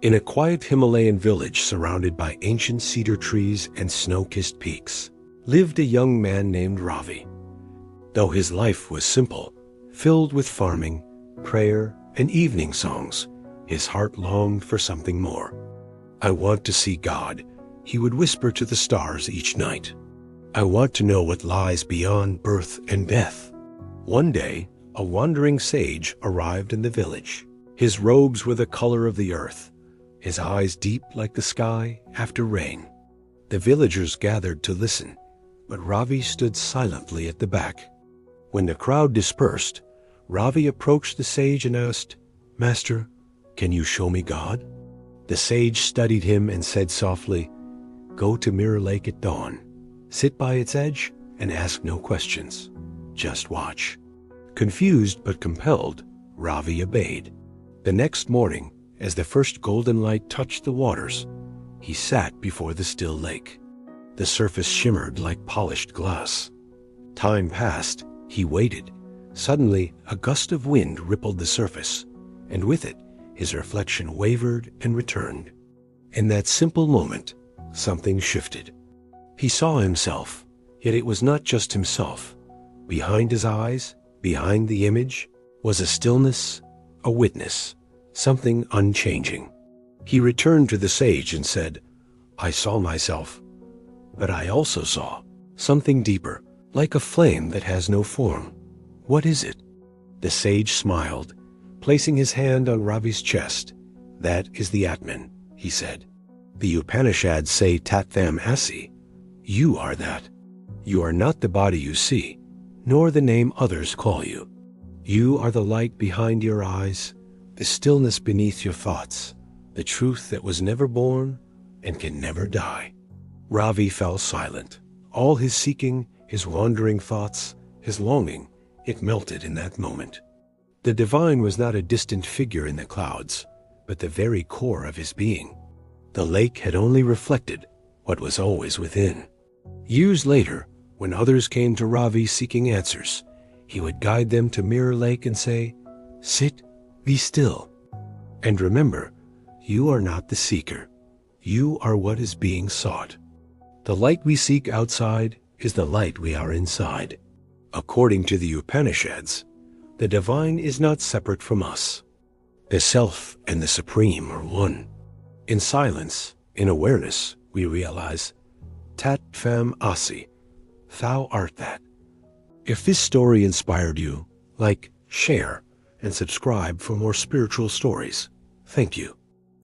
In a quiet Himalayan village surrounded by ancient cedar trees and snow-kissed peaks, lived a young man named Ravi. Though his life was simple, filled with farming, prayer, and evening songs, his heart longed for something more. "I want to see God," he would whisper to the stars each night. "I want to know what lies beyond birth and death." One day, a wandering sage arrived in the village. His robes were the color of the earth, his eyes deep like the sky after rain. The villagers gathered to listen, but Ravi stood silently at the back. When the crowd dispersed, Ravi approached the sage and asked, "Master, can you show me God?" The sage studied him and said softly, "Go to Mirror Lake at dawn. Sit by its edge and ask no questions. Just watch." Confused but compelled, Ravi obeyed. The next morning, as the first golden light touched the waters, he sat before the still lake. The surface shimmered like polished glass. Time passed. He waited. Suddenly, a gust of wind rippled the surface, and with it, his reflection wavered and returned. In that simple moment, something shifted. He saw himself, yet it was not just himself. Behind his eyes, behind the image, was a stillness, a witness, something unchanging. He returned to the sage and said, "I saw myself, but I also saw something deeper, like a flame that has no form. What is it?" The sage smiled, placing his hand on Ravi's chest. "That is the Atman," he said. "The Upanishads say Tat Tvam Asi. You are that. You are not the body you see, nor the name others call you. You are the light behind your eyes, the stillness beneath your thoughts, the truth that was never born and can never die." Ravi fell silent. All his seeking, his wandering thoughts, his longing, it melted in that moment. The divine was not a distant figure in the clouds, but the very core of his being. The lake had only reflected what was always within. Years later, when others came to Ravi seeking answers, he would guide them to Mirror Lake and say, "Sit, be still. And remember, you are not the seeker. You are what is being sought." The light we seek outside is the light we are inside. According to the Upanishads, the divine is not separate from us. The self and the supreme are one. In silence, in awareness, we realize, Tat Tvam Asi, thou art that. If this story inspired you, like, share, and subscribe for more spiritual stories. Thank you.